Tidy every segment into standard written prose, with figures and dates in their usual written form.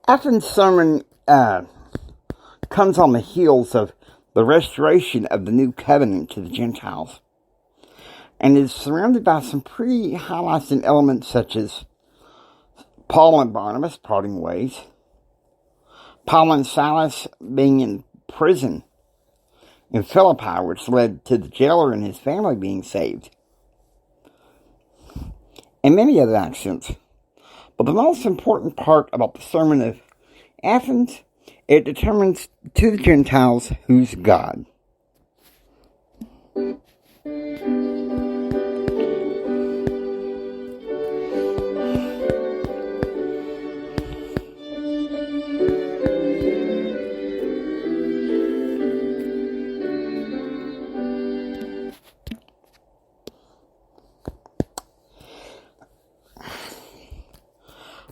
Athens Sermon comes on the heels of the restoration of the new covenant to the Gentiles, and is surrounded by some pretty highlighting elements such as Paul and Barnabas parting ways, Paul and Salis being in prison in Philippi, which led to the jailer and his family being saved, and many other actions. But the most important part about the sermon of Athens, it determines to the Gentiles who's God.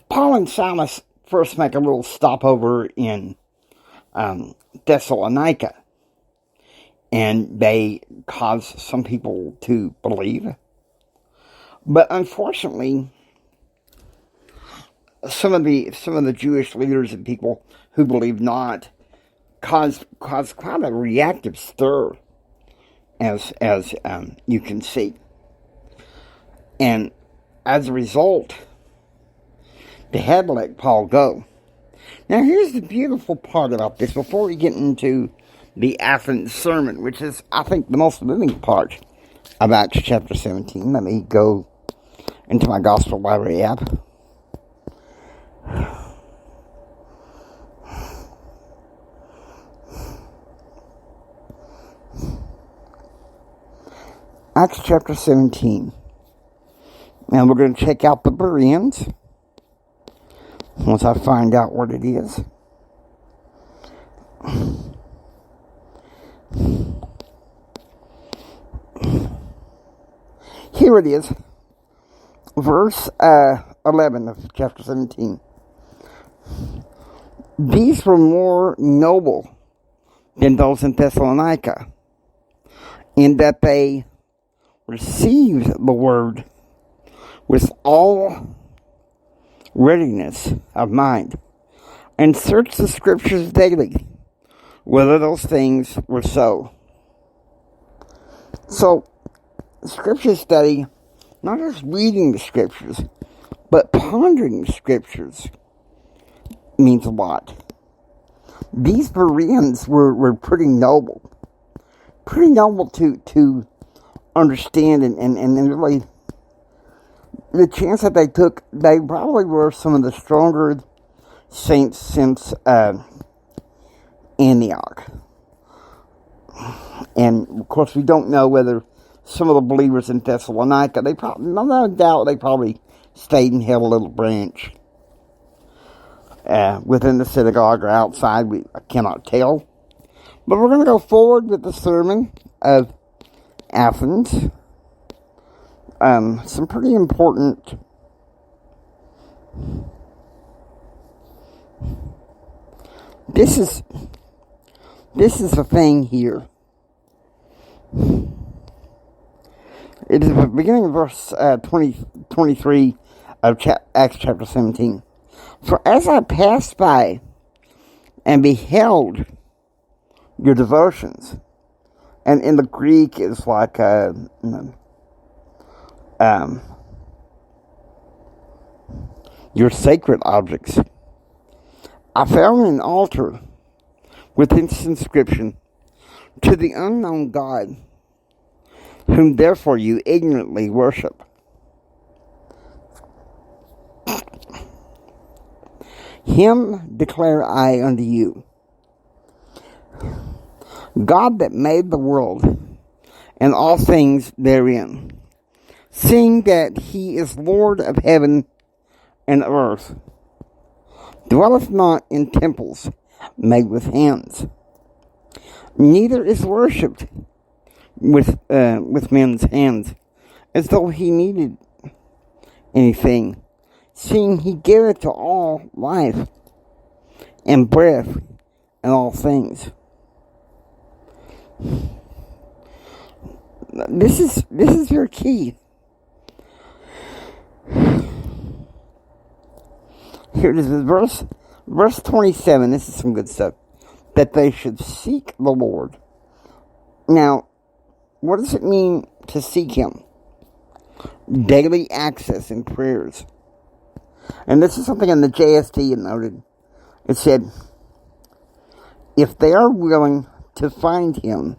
Paul and Silas first make a little stopover in Thessalonica, and they cause some people to believe. But unfortunately, some of the Jewish leaders and people who believe not caused quite a reactive stir, as you can see, and as a result, they had to let Paul go. Now, here's the beautiful part about this before we get into the Athens Sermon, which is, I think, the most moving part of Acts chapter 17. Let me go into my Gospel Library app. Acts chapter 17. Now, we're going to check out the Bereans once I find out what it is. Here it is. Verse 11 of chapter 17. These were more noble than those in Thessalonica, in that they received the word with all readiness of mind, and search the scriptures daily, whether those things were so. So, scripture study, not just reading the scriptures, but pondering the scriptures, means a lot. These Bereans were pretty noble to understand and really. The chance that they took, they probably were some of the stronger saints since Antioch. And, of course, we don't know whether some of the believers in Thessalonica, no doubt they probably stayed and held a little branch within the synagogue or outside. I cannot tell. But we're going to go forward with the sermon of Athens. Some pretty important this is the thing here. It is the beginning of verse 23 of Acts chapter 17. For as I passed by and beheld your devotions, and in the Greek it's like your sacred objects, I found an altar with this inscription, to the unknown God, whom therefore you ignorantly worship. Him declare I unto you, God that made the world and all things therein, seeing that he is Lord of heaven and earth, dwelleth not in temples made with hands, neither is worshipped with men's hands, as though he needed anything, seeing he giveth to all life and breath and all things. This is your key. Here it is, verse Verse 27, this is some good stuff. That they should seek the Lord. Now, what does it mean to seek Him? Daily access in prayers. And this is something in the JST noted. It said, if they are willing to find Him,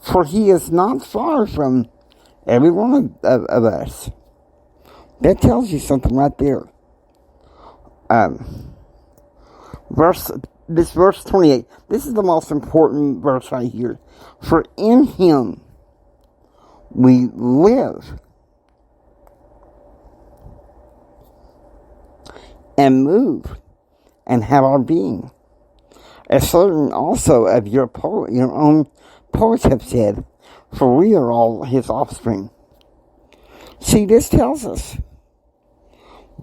for He is not far from every one of us. That tells you something right there. Verse 28. This is the most important verse right here. For in Him we live and move and have our being. As certain also of your own poets have said, for we are all His offspring. See, this tells us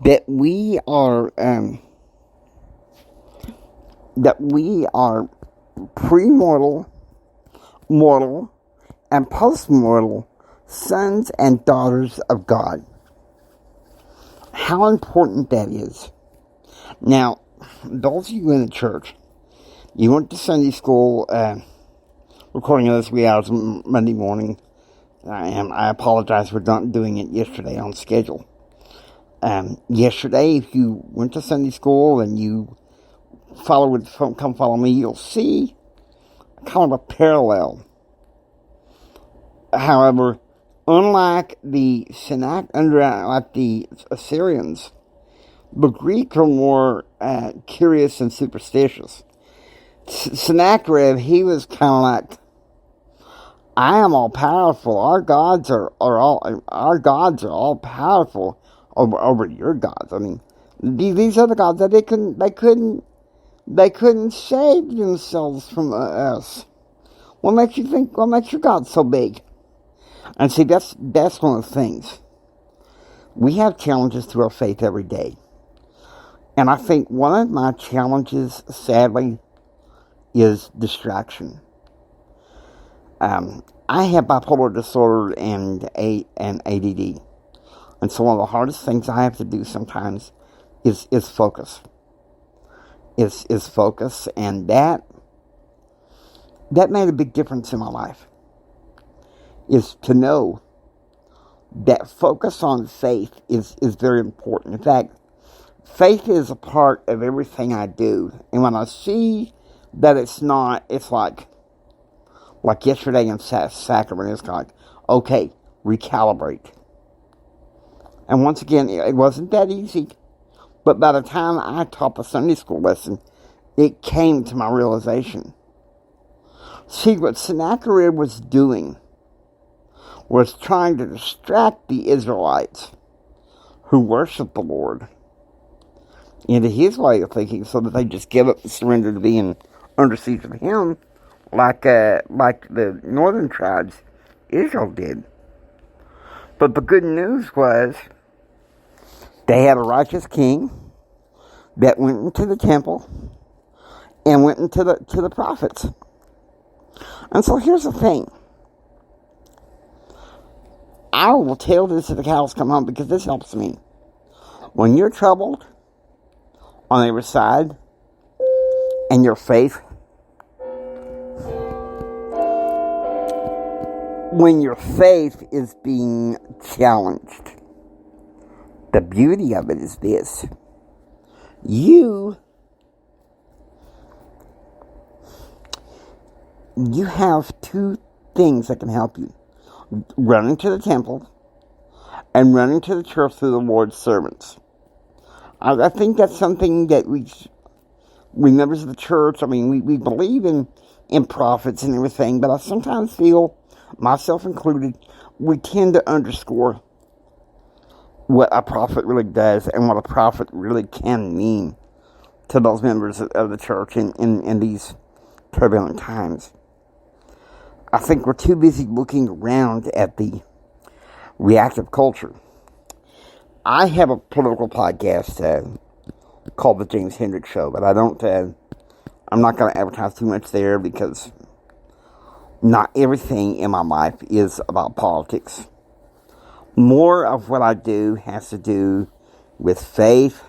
that we are premortal, mortal, and postmortal sons and daughters of God. How important that is. Now, those of you in the church, you went to Sunday school, recording of this wee hours Monday morning. I apologize for not doing it yesterday on schedule. Yesterday, if you went to Sunday school and you come follow me, you'll see kind of a parallel. However, unlike the Assyrians, the Greeks are more curious and superstitious. Sennacherib, he was kind of like, I am all powerful. Our gods are all powerful over your gods. I mean, these other gods that they couldn't save themselves from us. What makes your God so big? And see, that's one of the things. We have challenges through our faith every day. And I think one of my challenges, sadly, is distraction. I have bipolar disorder and ADD. And so one of the hardest things I have to do sometimes is focus. Is focus. And that made a big difference in my life. Is to know that focus on faith is very important. In fact, faith is a part of everything I do. And when I see that it's not, it's like yesterday in Sacrament, it's like, okay, recalibrate. And once again, it wasn't that easy. But by the time I taught the Sunday school lesson, it came to my realization. See, what Sennacherib was doing was trying to distract the Israelites who worship the Lord into his way of thinking so that they just give up and surrender to being under siege of him like the northern tribes Israel did. But the good news was they had a righteous king that went into the temple and went into the prophets. And so here's the thing. I will tell this if the cows come home because this helps me. When you're troubled on every side and your faith, when your faith is being challenged, the beauty of it is this. You have two things that can help you. Running to the temple and running to the church through the Lord's servants. I think that's something that we members of the church, I mean, we believe in prophets and everything, but I sometimes feel, myself included, we tend to underscore what a prophet really does and what a prophet really can mean to those members of the church in these turbulent times. I think we're too busy looking around at the reactive culture. I have a political podcast called The James Hendricks Show, but I'm not going to advertise too much there because not everything in my life is about politics. More of what I do has to do with faith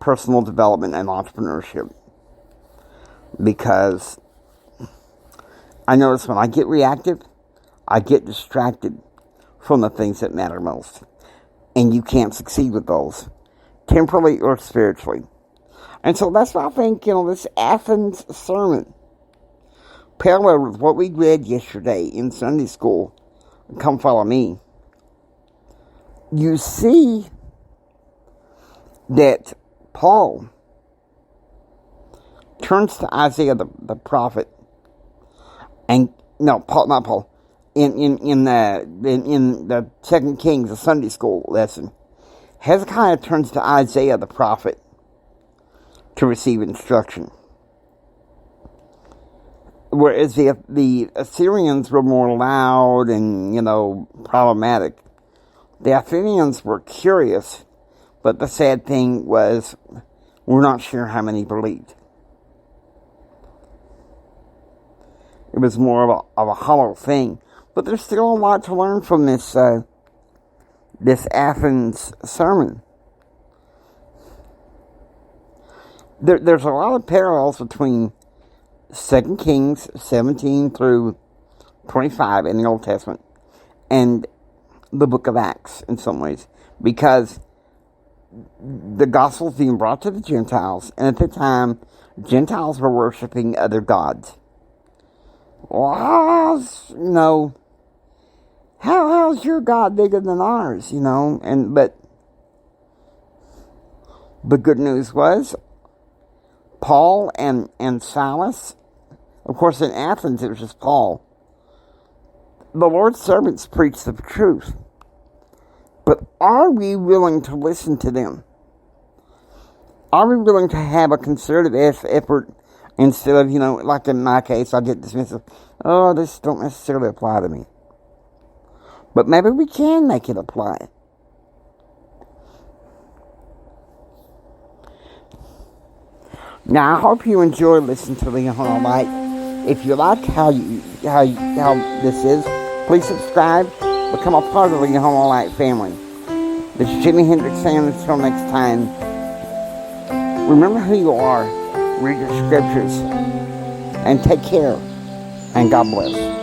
personal development and entrepreneurship. Because I notice when I get reactive, I get distracted from the things that matter most. And you can't succeed with those, temporally or spiritually. And so that's why I think, this Athens Sermon, parallel with what we read yesterday in Sunday school, Come Follow Me, you see that Paul turns to Isaiah the prophet, and no, Paul, not Paul. In the 2 Kings, the Sunday school lesson, Hezekiah turns to Isaiah the prophet to receive instruction. Whereas the Assyrians were more loud and, problematic, the Athenians were curious, but the sad thing was, we're not sure how many believed. It was more of a hollow thing. But there's still a lot to learn from this Athens sermon. There's a lot of parallels between 2 Kings 17 through 25 in the Old Testament and the book of Acts in some ways. Because the gospel is being brought to the Gentiles, and at the time, Gentiles were worshiping other gods. Well, how's your God bigger than ours, but the good news was, Paul and Salis, of course in Athens it was just Paul, the Lord's servants preached the truth. But are we willing to listen to them? Are we willing to have a concerted effort instead of, like in my case, I get dismissive, this don't necessarily apply to me. But maybe we can make it apply. Now, I hope you enjoy listening to the Eternal Light. If you like how this is, please subscribe, become a part of the Eternal Light family. This is Jimi Hendrix saying until next time, remember who you are, read your scriptures, and take care, and God bless.